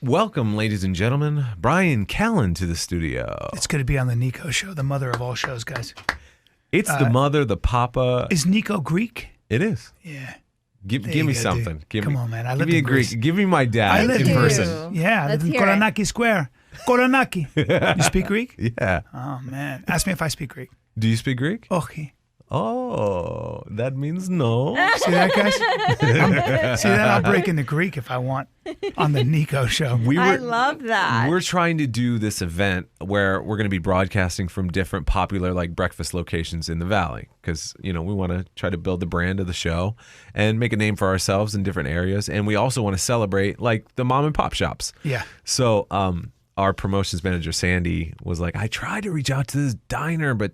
Welcome, ladies and gentlemen, Bryan Callen to the studio. It's good to be on the Niko show, the mother of all shows, guys. It's the mother, the papa. Is Niko Greek? It is. Yeah. Give me something. Come on, man. I give lived me a in Greek. Greece. Give me my dad I lived in in person. Yeah, I lived in Koronaki Square. Koronaki. You speak Greek? Yeah. Oh, man. Ask me if I speak Greek. Do you speak Greek? Okay. Oh, that means no. See that, guys? See that? I'll break into Greek if I want on the Niko show. I love that. We're trying to do this event where we're going to be broadcasting from different popular like breakfast locations in the Valley because, you know, we want to try to build the brand of the show and make a name for ourselves in different areas. And we also want to celebrate like the mom and pop shops. Yeah. So, our promotions manager, Sandy, was like, I tried to reach out to this diner, but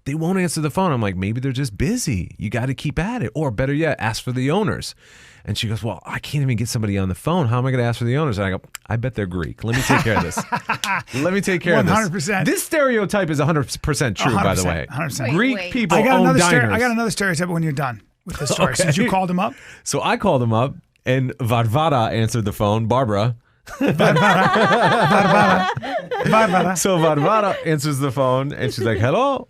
they won't answer the phone. I'm like, maybe they're just busy. You got to keep at it. Or better yet, ask for the owners. And she goes, well, I can't even get somebody on the phone. How am I going to ask for the owners? And I go, I bet they're Greek. Let me take care of this. Let me take care of this. 100%. This stereotype is 100% true, by the way. 100%. Greek people own diners. I got another stereotype when you're done with this story. Since you called him up. So I called him up, and Varvara answered the phone, Barbara. Barbara. So Varvara answers the phone and she's like, hello,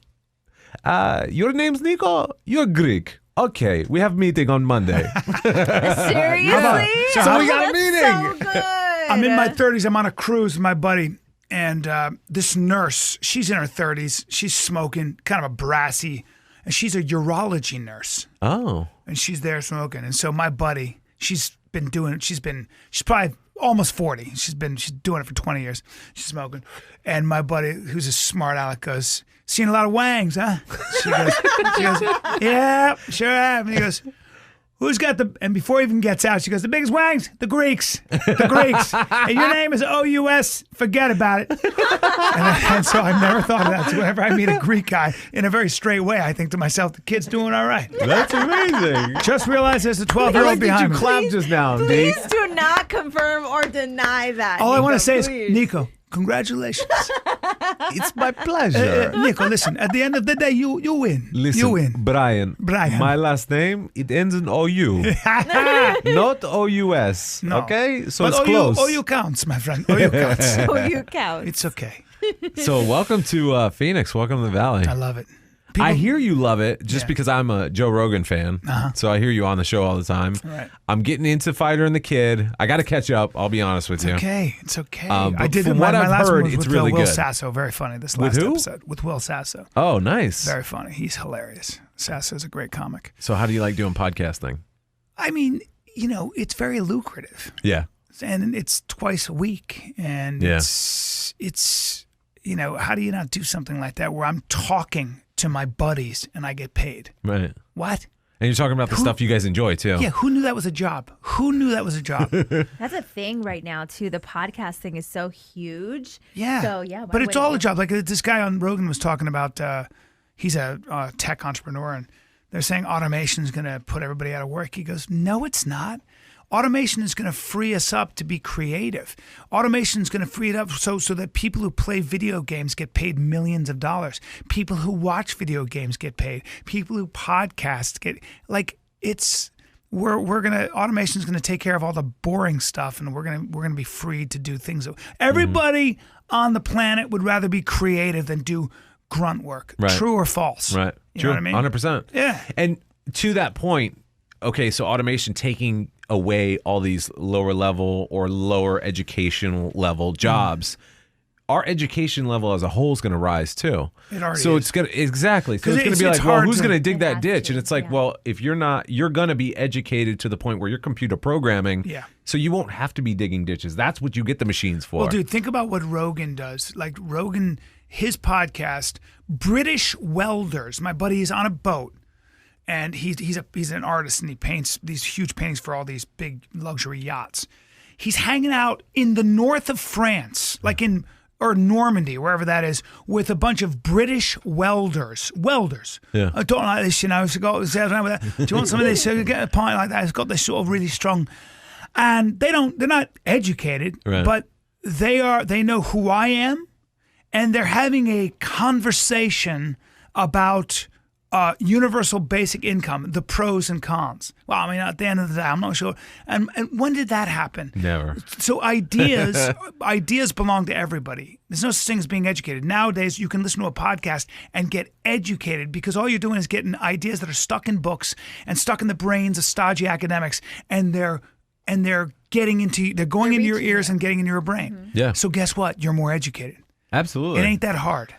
your name's Niko? You're Greek. Okay, we have a meeting on Monday. Seriously? So we got a meeting. So good. I'm in my 30s. I'm on a cruise with my buddy. And this nurse, she's in her 30s. She's smoking, kind of a brassy. And she's a urology nurse. Oh. And she's there smoking. And so my buddy, she's probably almost 40. She's doing it for 20 years. She's smoking. And my buddy, who's a smart aleck, goes, seen a lot of wangs, huh? She goes, yeah, sure have. And he goes, who's got and before he even gets out, she goes, the biggest wangs? The Greeks. The Greeks. And your name is O-U-S, forget about it. And so I've never thought of that. So whenever I meet a Greek guy, in a very straight way, I think to myself, the kid's doing all right. That's amazing. Just realized there's a 12-year-old behind me. You clapped just now, Please do not confirm or deny that. All I want to say please. is, Niko, congratulations. It's my pleasure. Niko, listen, at the end of the day, you win. Listen, you win. Bryan. My last name, it ends in O-U. Not O-U-S. No. Okay? So but it's close. OU counts, my friend. OU counts. You count. It's okay. So welcome to Phoenix. Welcome to the Valley. I love it. I hear you love it just Yeah. because I'm a Joe Rogan fan. So I hear you on the show all the time. Right. I'm getting into Fighter and the Kid. I got to catch up. I'll be honest with you. Okay. It's okay. But I did from my what I've last heard, one was it's with really Will good. Sasso. Very funny this With last who? episode. With Will Sasso. Oh, nice. Very funny. He's hilarious. Sasso's a great comic. So how do you like doing podcasting? I mean, you know, it's very lucrative. Yeah. And it's twice a week. And Yeah. it's you know, how do you not do something like that where I'm talking to my buddies and I get paid? Right. What? And you're talking about the stuff you guys enjoy too. Yeah, who knew that was a job? Who knew that was a job? That's a thing right now, too. The podcasting is so huge. Yeah. So, yeah. why But it's wouldn't all you? a job. Like this guy on Rogan was talking about, he's a tech entrepreneur, and they're saying automation is going to put everybody out of work. He goes, no, it's not. Automation is going to free us up to be creative. Automation is going to free it up so that people who play video games get paid millions of dollars. People who watch video games get paid. People who podcast get, like, it's we're gonna automation is gonna take care of all the boring stuff, and we're gonna be free to do things. Everybody on the planet would rather be creative than do grunt work. Right. True or false? Right. You True. know what I mean? 100%. Yeah. And to that point, okay, so automation taking away all these lower level or lower educational level jobs. Our education level as a whole is going to rise too. It already so is. it's going to exactly. So 'Cause it's going to be it's like, well, hard who's to- going to dig It that has ditch? to, And it's like, yeah. well, if you're not, you're going to be educated to the point where you're computer programming. Yeah. So you won't have to be digging ditches. That's what you get the machines for. Well, dude, think about what Rogan does. Like Rogan, his podcast, British welders. My buddy is on a boat, and he's an artist, and he paints these huge paintings for all these big luxury yachts. He's hanging out in the north of France, like or Normandy, wherever that is, with a bunch of British welders. Yeah. I don't like this, you know. So go, do you want some of this? So get a pint like that. It's got this sort of really strong, and they're not educated, Right. but they know who I am, and they're having a conversation about universal basic income, the pros and cons. Well, I mean, at the end of the day, I'm not sure. And when did that happen? Never. So ideas belong to everybody. There's no such thing as being educated. Nowadays, you can listen to a podcast and get educated because all you're doing is getting ideas that are stuck in books and stuck in the brains of stodgy academics, and they're going into your ears and getting into your brain. Mm-hmm. Yeah. So guess what? You're more educated. Absolutely. It ain't that hard.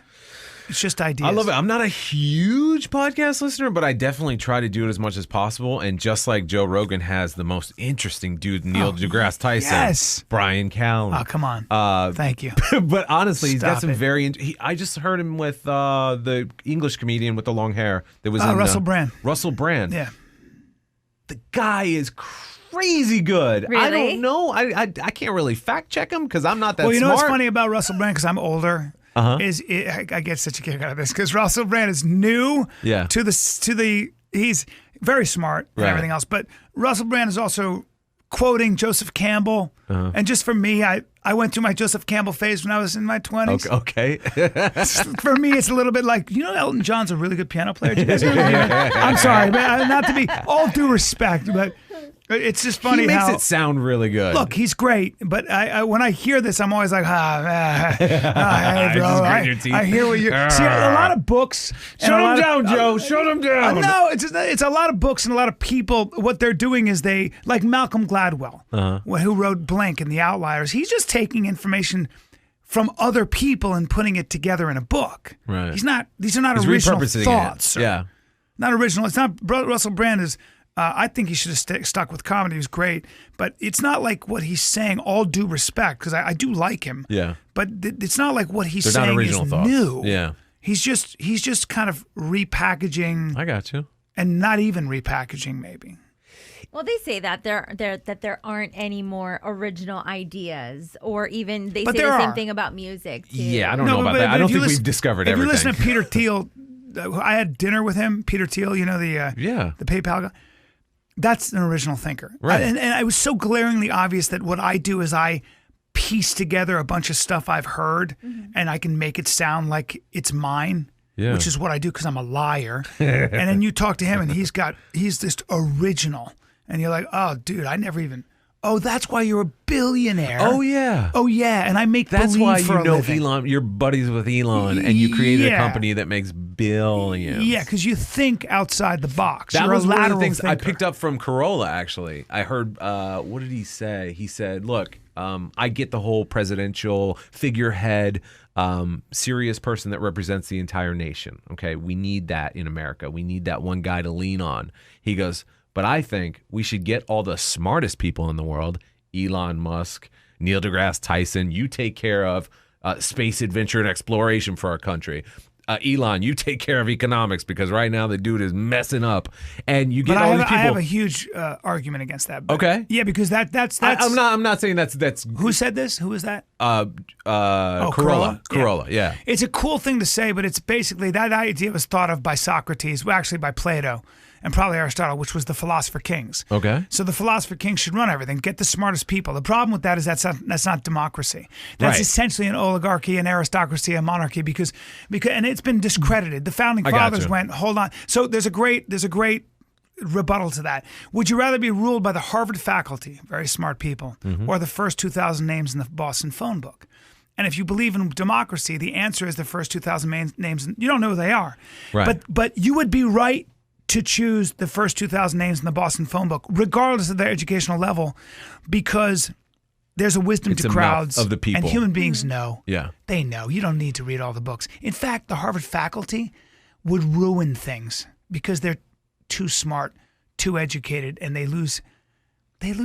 It's just ideas. I love it. I'm not a huge podcast listener, but I definitely try to do it as much as possible. And just like Joe Rogan has the most interesting dude, Neil deGrasse Tyson, yes. Brian Callen. Oh, come on. Thank you. But honestly, he's got Stop some it. very. I just heard him with the English comedian with the long hair that was in Russell Brand. Russell Brand. Yeah. The guy is crazy good. Really? I don't know. I can't really fact check him because I'm not that Well, you know smart. what's funny about Russell Brand, because I'm older, I get such a kick out of this, because Russell Brand is new to the he's very smart and Right. everything else, but Russell Brand is also quoting Joseph Campbell. And just for me, I went through my Joseph Campbell phase when I was in my 20s. Okay. For me, it's a little bit like, Elton John's a really good piano player. Do you guys know that? I'm sorry, but not to be all due respect, but it's just funny He makes how it sound really good. look, he's great, but I when I hear this, I'm always like, hey, bro, Just grit your teeth. I hear what you see. A lot of books. Shut him down, Joe. Shut him down. No, it's a lot of books and a lot of people. What they're doing is they, like Malcolm Gladwell, who wrote Blank and The Outliers. He's just taking information from other people and putting it together in a book. Right. These are not He's original repurposing thoughts. it. Sir. Yeah. Not original. It's not. Russell Brand is. I think he should have stuck with comedy. He was great, but it's not like what he's saying. All due respect, because I do like him. Yeah. But it's not like what he's They're not saying original is thoughts. new. Yeah. He's just kind of repackaging I got you. and not even repackaging maybe. Well, they say that there aren't any more original ideas, or even they But say there the same are. thing about music too. Yeah, I don't know about that. I don't think we've discovered everything. If you listen to Peter Thiel, I had dinner with him. Peter Thiel, the Yeah. the PayPal guy. That's an original thinker. Right. And it was so glaringly obvious that what I do is I piece together a bunch of stuff I've heard and I can make it sound like it's mine, which is what I do because I'm a liar. And then you talk to him and he's just original. And you're like, oh, dude, I never even... Oh, that's why you're a billionaire. Oh, yeah. Oh, yeah. And I make That's believe why for you a know living. Elon, you're buddies with Elon, and you created a Yeah. company that makes billions. Yeah, because you think outside the box. That You're was a one of lateral the things I thinker. picked up from Corolla, actually. I heard, what did he say? He said, look, I get the whole presidential figurehead, serious person that represents the entire nation. Okay, we need that in America. We need that one guy to lean on. He goes, but I think we should get all the smartest people in the world, Elon Musk, Neil deGrasse Tyson. You take care of space adventure and exploration for our country. Elon, you take care of economics because right now the dude is messing up. And you get But all I these people. have a huge argument against that. But Okay. Yeah, because that's I'm not saying that's who said this? Who was that? Corolla. Corolla, yeah. It's a cool thing to say, but it's basically that idea was thought of by Socrates, well, actually by Plato, and probably Aristotle, which was the philosopher kings. Okay. So the philosopher kings should run everything, get the smartest people. The problem with that is that's not democracy. That's Right. essentially an oligarchy, an aristocracy, a monarchy, because and it's been discredited. The founding I got fathers you. went, hold on. So there's a great rebuttal to that. Would you rather be ruled by the Harvard faculty, very smart people, or the first 2,000 names in the Boston phone book? And if you believe in democracy, the answer is the first 2,000 names. You don't know who they are. Right. But you would be right to choose the first 2,000 names in the Boston phone book, regardless of their educational level, because there's a wisdom It's to a mouth crowds. of the people. And human beings know. Yeah. They know. You don't need to read all the books. In fact, the Harvard faculty would ruin things because they're too smart, too educated, and they lose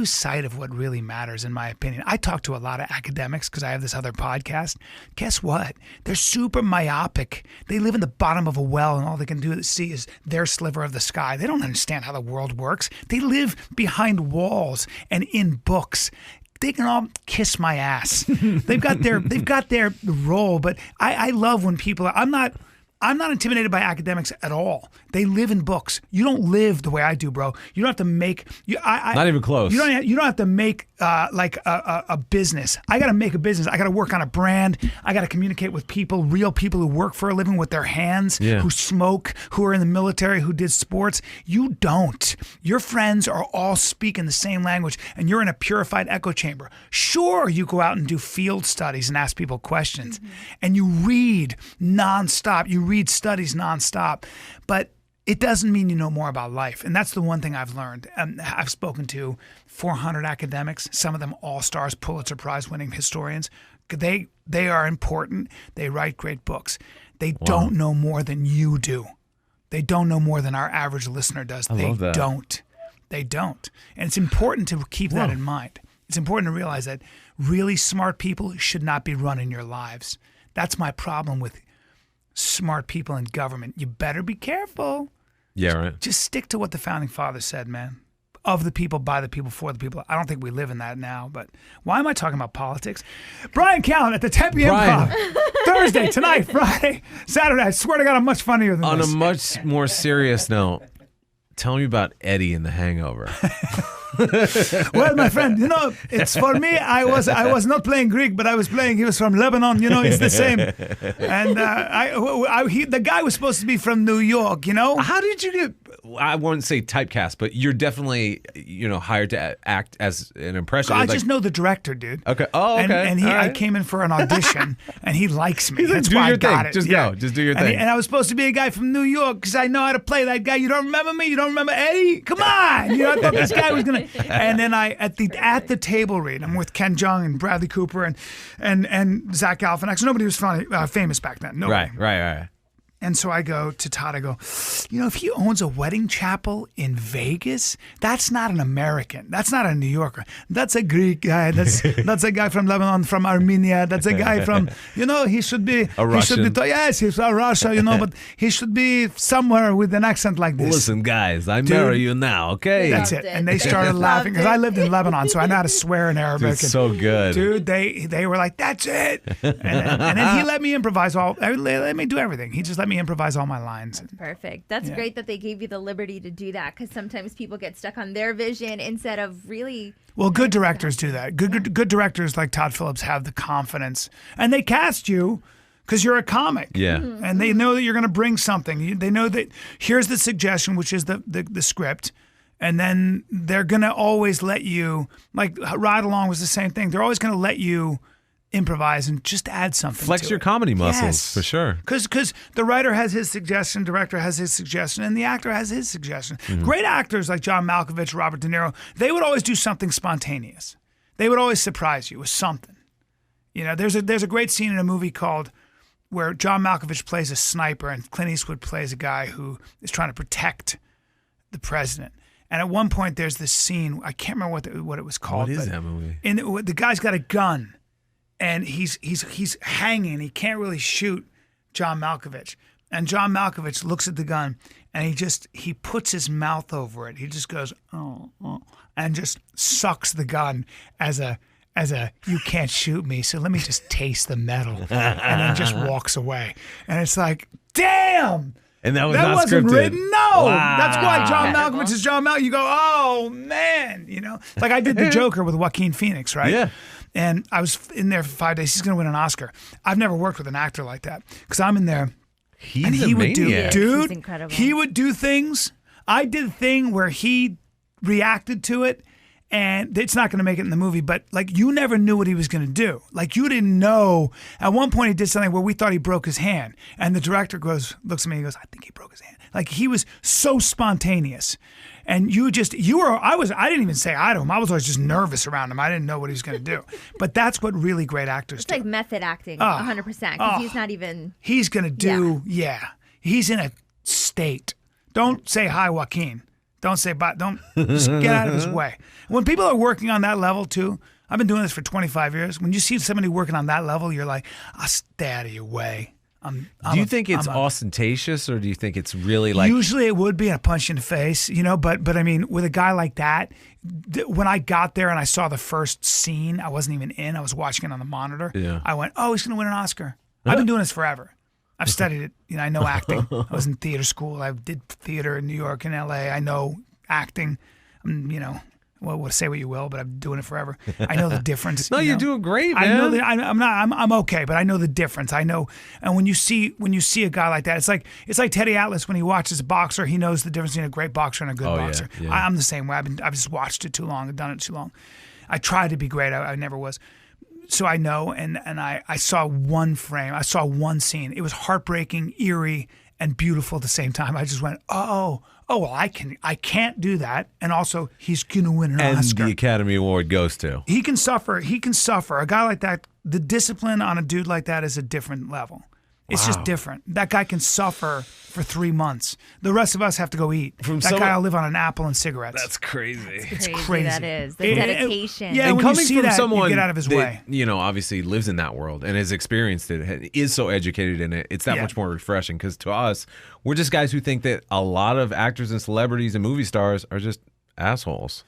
sight of what really matters, in my opinion. I talk to a lot of academics because I have this other podcast. Guess what? They're super myopic. They live in the bottom of a well, and all they can see is their sliver of the sky. They don't understand how the world works. They live behind walls and in books. They can all kiss my ass. They've got their role, but I love when people. I'm not I'm not intimidated by academics at all. They live in books. You don't live the way I do, bro. You don't have to make. Not even close. You don't have to make like a business. I got to make a business. I got to work on a brand. I got to communicate with people, real people who work for a living with their hands, who smoke, who are in the military, who did sports. You don't. Your friends are all speaking the same language, and you're in a purified echo chamber. Sure, you go out and do field studies and ask people questions, and you read nonstop. You read studies nonstop, but it doesn't mean you know more about life. And that's the one thing I've learned. I've spoken to 400 academics, some of them all-stars, Pulitzer Prize-winning historians. They are important. They write great books. They don't know more than you do. They don't know more than our average listener does. I love that. They don't. And it's important to keep that in mind. It's important to realize that really smart people should not be running your lives. That's my problem with smart people in government. You better be careful. Yeah, right. Just stick to what the founding fathers said, man. Of the people, by the people, for the people. I don't think we live in that now, but why am I talking about politics? Bryan Callen at the Tempe Improv. Thursday, tonight, Friday, Saturday. I swear to God, I'm much funnier than this. On a much more serious note, tell me about Eddie in The Hangover. Well, my friend, it's for me. I was not playing Greek, but I was playing. He was from Lebanon. It's the same. And the guy was supposed to be from New York. How did you get? I wouldn't say typecast, but you're definitely hired to act as an impression. I just know the director, dude. Okay. Oh, okay. And I came in for an audition, and he likes me. That's why I got it. Just go. Just do your thing. And I was supposed to be a guy from New York because I know how to play that guy. You don't remember me? You don't remember Eddie? Come on! I thought this guy was gonna. And then at the table read, I'm with Ken Jeong and Bradley Cooper and Zach Galifianakis. Nobody was famous back then. Nobody. Right. And so I go to Todd, I go, if he owns a wedding chapel in Vegas, that's not an American. That's not a New Yorker. That's a Greek guy. That's a guy from Lebanon, from Armenia. That's a guy from, he should be. A Russian. Yes, he's from Russia, but he should be somewhere with an accent like this. Listen, guys, I marry you now, okay? That's it. And they started laughing because I lived in Lebanon, so I know how to swear in Arabic. It's so good. Dude, they were like, that's it. And then he let me improvise let me do everything. He just let me improvise all my lines. Perfect. That's great that they gave you the liberty to do that, because sometimes people get stuck on their vision instead of really. Well, good directors do that. Good directors like Todd Phillips have the confidence, and they cast you because you're a comic. Yeah. And they know that you're going to bring something. They know that here's the suggestion, which is the script. And then they're going to always let you, like Ride Along was the same thing. They're always going to let you improvise and just add something. Flex your comedy muscles, for sure. Because the writer has his suggestion, director has his suggestion, and the actor has his suggestion. Great actors like John Malkovich, Robert De Niro, they would always do something spontaneous. They would always surprise you with something. There's a great scene in a movie where John Malkovich plays a sniper and Clint Eastwood plays a guy who is trying to protect the president. And at one point, there's this scene. I can't remember what it was called. What is that movie? The guy's got a gun, and he's hanging. He can't really shoot John Malkovich. And John Malkovich looks at the gun, and he puts his mouth over it. He just goes, oh, and just sucks the gun as a you can't shoot me, so let me just taste the metal, and then just walks away. And it's like, damn. And that wasn't scripted. written. No, Wow. That's why John Malkovich is John Malkovich. You go, oh man, like I did the Joker with Joaquin Phoenix, right? Yeah. And I was in there for 5 days. He's going to win an Oscar. I've never worked with an actor like that because I'm in there. He's and he a would maniac. dude, He's incredible. he would do things. I did a thing where he reacted to it, and it's not going to make it in the movie, but like you never knew what he was going to do. Like you didn't know. At one point he did something where we thought he broke his hand, and the director looks at me and goes, I think he broke his hand. Like he was so spontaneous. And I didn't even say hi to him. I was always just nervous around him. I didn't know what he was going to do. But that's what really great actors do. It's like method acting, 100%, because he's not even. He's going to do, he's in a state. Don't say hi, Joaquin. Don't say bye. Don't just get out of his way. When people are working on that level too, I've been doing this for 25 years. When you see somebody working on that level, you're like, I'll stay out of your way. Do you think it's ostentatious, or do you think it's really like? Usually it would be a punch in the face, but I mean, with a guy like that, when I got there and I saw the first scene, I wasn't even in. I was watching it on the monitor. Yeah. I went, oh, he's going to win an Oscar. I've been doing this forever. I've studied it. I know acting. I was in theater school. I did theater in New York and L.A. I know acting. Well, say what you will, but I'm doing it forever. I know the difference. No, you're doing great, man. I know that I'm okay, but I know the difference. I know, and when you see a guy like that, it's like Teddy Atlas when he watches a boxer, he knows the difference between a great boxer and a good boxer. Yeah. I'm the same way. I've just watched it too long. I've done it too long. I tried to be great. I never was. So I know, and I saw one frame. I saw one scene. It was heartbreaking, eerie, and beautiful at the same time. I just went, oh, well, I can't do that. And also, he's going to win an Oscar. And the Academy Award goes to. He can suffer. A guy like that, the discipline on a dude like that is a different level. It's just different. That guy can suffer for 3 months. The rest of us have to go eat. That guy will live on an apple and cigarettes. That's crazy. It's crazy. That is. The dedication. Yeah, and when coming you see from that, someone you get out of his way. Obviously lives in that world and has experienced it, is so educated in it, it's that much more refreshing because to us, we're just guys who think that a lot of actors and celebrities and movie stars are just assholes.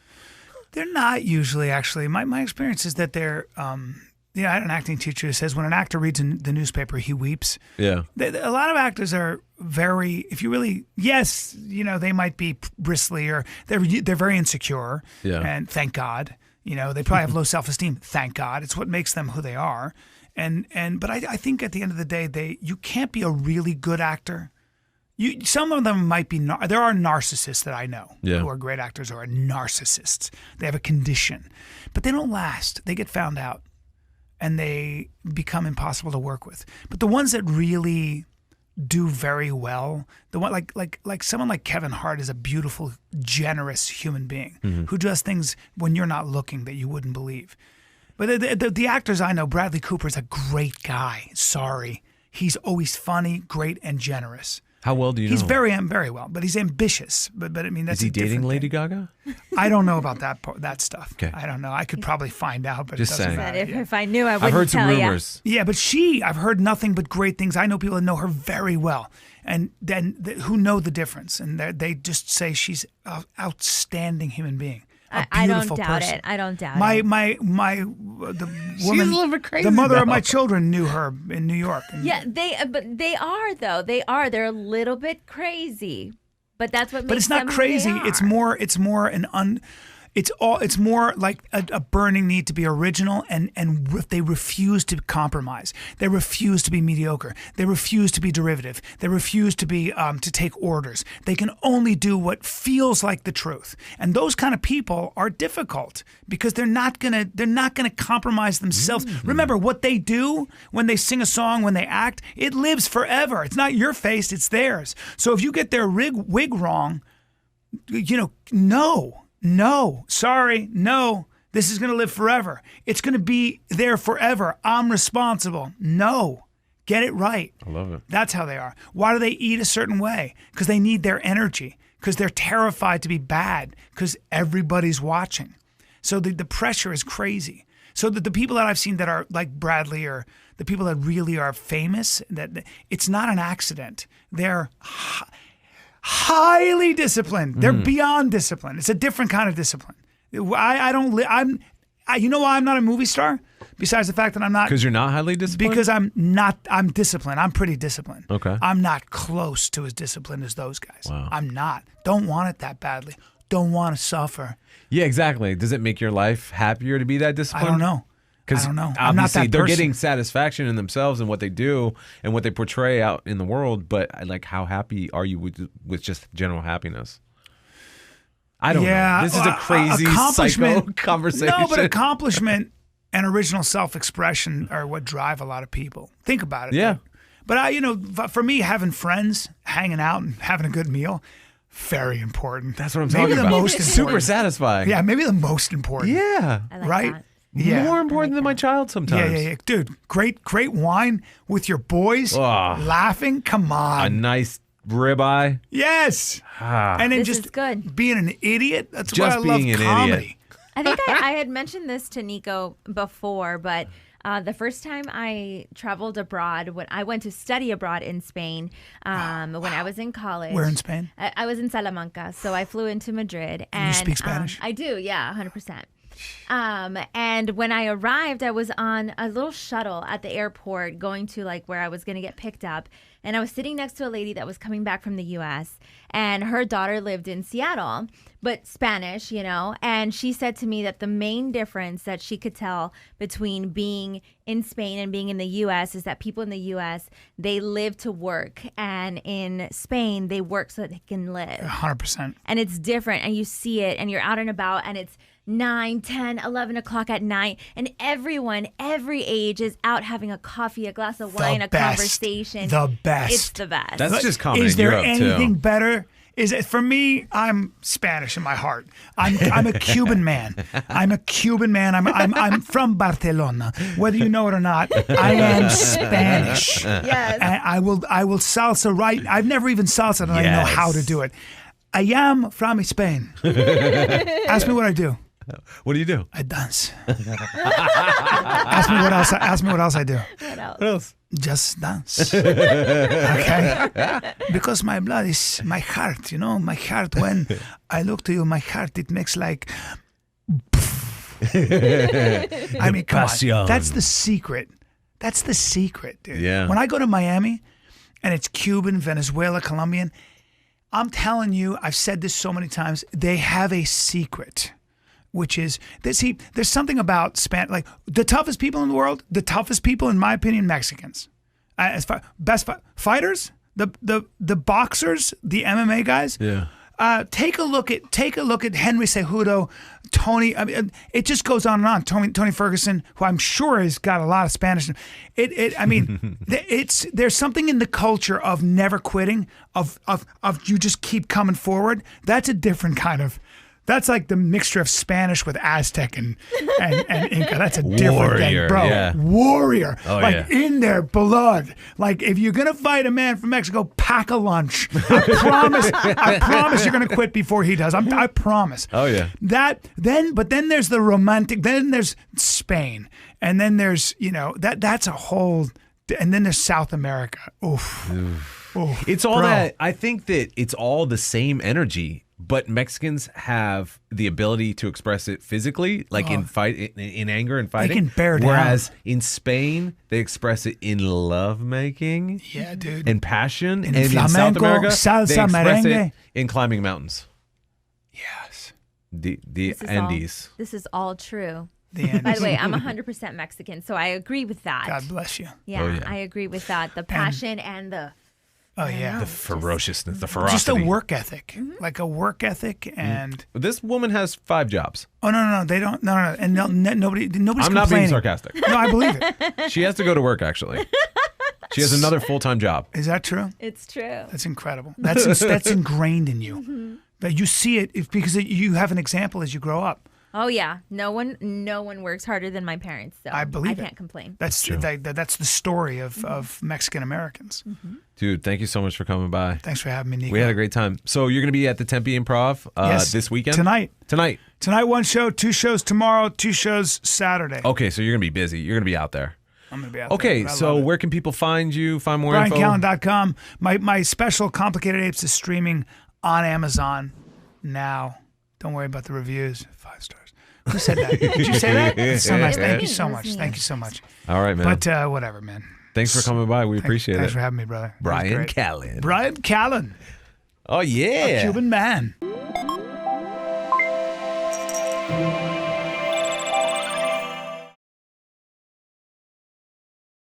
They're not usually, actually. My experience is that they're... I had an acting teacher who says when an actor reads in the newspaper, he weeps. Yeah. A lot of actors are very, if you really, yes, they might be bristly or they're very insecure. Yeah. And thank God, they probably have low self-esteem. Thank God. It's what makes them who they are. But I think at the end of the day, you can't be a really good actor. Some of them might be, there are narcissists that I know who are great actors who are narcissists. They have a condition, but they don't last. They get found out. And they become impossible to work with. But the ones that really do very well, the one like someone like Kevin Hart is a beautiful, generous human being who does things when you're not looking that you wouldn't believe. But the actors I know, Bradley Cooper is a great guy. Sorry, he's always funny, great, and generous. How well do you know? He's very well, but he's ambitious. But I mean, that's is he dating Lady Gaga? I don't know about that stuff. Okay. I don't know. I could probably find out, but Just it doesn't saying. matter. If I knew, I wouldn't I've heard some tell rumors. Yeah, but I've heard nothing but great things. I know people that know her very well, and then who know the difference, and they just say she's an outstanding human being. I don't doubt person. it. I don't doubt my, it. She's the a woman, little bit crazy, the mother of though. my children knew her in New York. Yeah, they are though. They're a little bit crazy, but that's what makes them. But it's not crazy. It's more like a burning need to be original, and they refuse to compromise. They refuse to be mediocre. They refuse to be derivative. They refuse to be to take orders. They can only do what feels like the truth. And those kind of people are difficult because they're not gonna compromise themselves. Remember what they do when they sing a song, when they act, it lives forever. It's not your face, it's theirs. So if you get their wig wrong, No, sorry, no. This is going to live forever. It's going to be there forever. I'm responsible. No, get it right. I love it. That's how they are. Why do they eat a certain way? Because they need their energy. Because they're terrified to be bad. Because everybody's watching. So the pressure is crazy. So the people that I've seen that are like Bradley or the people that really are famous, that it's not an accident. They're highly disciplined. They're beyond disciplined. It's a different kind of discipline. You know why I'm not a movie star? Besides the fact that I'm not. Because you're not highly disciplined? Because I'm disciplined. I'm pretty disciplined. Okay. I'm not close to as disciplined as those guys. Wow. I'm not. Don't want it that badly. Don't want to suffer. Yeah, exactly. Does it make your life happier to be that disciplined? I don't know. Because I'm not obviously that they're person. getting satisfaction in themselves and what they do and what they portray out in the world. But like, how happy are you with just general happiness? I don't know. This is a crazy psycho conversation. No, but accomplishment and original self-expression are what drive a lot of people. Think about it. Yeah. But for me, having friends, hanging out, and having a good meal, very important. That's what I'm maybe talking the about. most Super important. satisfying. Yeah, maybe the most important. Yeah. I like Right? that. Yeah. More important than my child sometimes. Yeah. Dude, great wine with your boys, Oh. laughing. Come A on. nice ribeye. Yes. And then This just is good. being an idiot. That's Just why I love being an comedy. idiot. I think I had mentioned this to Niko before, but the first time I traveled abroad, when I went to study abroad in Spain, when I was in college. Where in Spain? I was in Salamanca, so I flew into Madrid. And you speak Spanish? I do, yeah, 100%. And when I arrived, I was on a little shuttle at the airport going to like where I was going to get picked up. and I was sitting next to a lady that was coming back from the U.S. and her daughter lived in Seattle, but Spanish, and she said to me that the main difference that she could tell between being in Spain and being in the U.S. is that people in the U.S., they live to work, and in Spain, they work so that they can live. 100%. And it's different, and you see it, and you're out and about, and it's 9, 10, 11 o'clock at night, and everyone, every age, is out having a coffee, a glass of wine, a conversation. The best. It's the best. That's just common Is in there Europe, anything too. better? Is it for me? I'm Spanish in my heart. I'm a Cuban man. I'm a Cuban man. I'm from Barcelona. Whether you know it or not, I am Spanish. Yes. And I will salsa right. I've never even salsa, and I know how to do it. I am from Spain. Ask me what I do. What do you do? I dance. Ask me what else. Ask me what else I do. What else? Just dance. Okay? Because my blood is my heart, my heart, when I look to you, my heart, it makes like, I mean, come on. That's the secret. That's the secret, dude. Yeah. When I go to Miami and it's Cuban, Venezuela, Colombian, I'm telling you, I've said this so many times, they have a secret. Which is, there's something about like the toughest people in the world, the toughest people, in my opinion, Mexicans. Best fighters, the boxers, the MMA guys. Yeah. Take a look at Henry Cejudo, Tony. I mean, it just goes on and on. Tony Ferguson, who I'm sure has got a lot of Spanish. There's something in the culture of never quitting, of you just keep coming forward. That's a different kind of. That's like the mixture of Spanish with Aztec and Inca. That's a different Warrior, thing, bro. yeah. Warrior. Oh, like in their blood. Like if you're gonna fight a man from Mexico, pack a lunch. I promise you're gonna quit before he does. I promise. Oh yeah. But then there's the romantic. Then there's Spain, and then there's that's a whole. And then there's South America. Oof. It's all bro. that. I think that it's all the same energy. But Mexicans have the ability to express it physically, like in anger and fighting. They can bear down. Whereas in Spain, they express it in lovemaking, Yeah, dude. and passion. In and flamenco, in South America, salsa, they express merengue. it in climbing mountains. Yes. The This is Andes. This is all true. The end. By the way, I'm 100% Mexican, so I agree with that. God bless you. Yeah, Oh, yeah. I agree with that. The passion and the Oh yeah. The ferociousness, the ferocity. Just a work ethic, like a work ethic, and This woman has 5 jobs. no, they don't, no, and nobody's I'm not complaining. being sarcastic. No, I believe it. She has to go to work, actually. She has another full-time job. Is that true? it's true. That's incredible. That's ingrained in you. That you see it because you have an example as you grow up. Oh yeah, no one works harder than my parents. So I believe I it. can't complain. That's that's the story of Mexican Americans. Dude, thank you so much for coming by. Thanks for having me, Niko. We had a great time. So you're going to be at the Tempe Improv Yes. this weekend? Tonight. Tonight. Tonight, 1 show, 2 shows tomorrow, 2 shows Saturday. Okay, so you're going to be busy. You're going to be out there. I'm going to be out Okay, there. but I so love it. where can people find you, find more info? BryanCallen.com. My special Complicated Apes is streaming on Amazon now. Don't worry about the reviews. 5 stars. Who said that? Did you say that? That's so nice. Thank you so much. Thank you so much. All right, man. But whatever, man. Thanks for coming by. We appreciate Thanks it. for having me, brother. That was Bryan great. Callen. Bryan Callen, Oh, yeah. a Cuban man.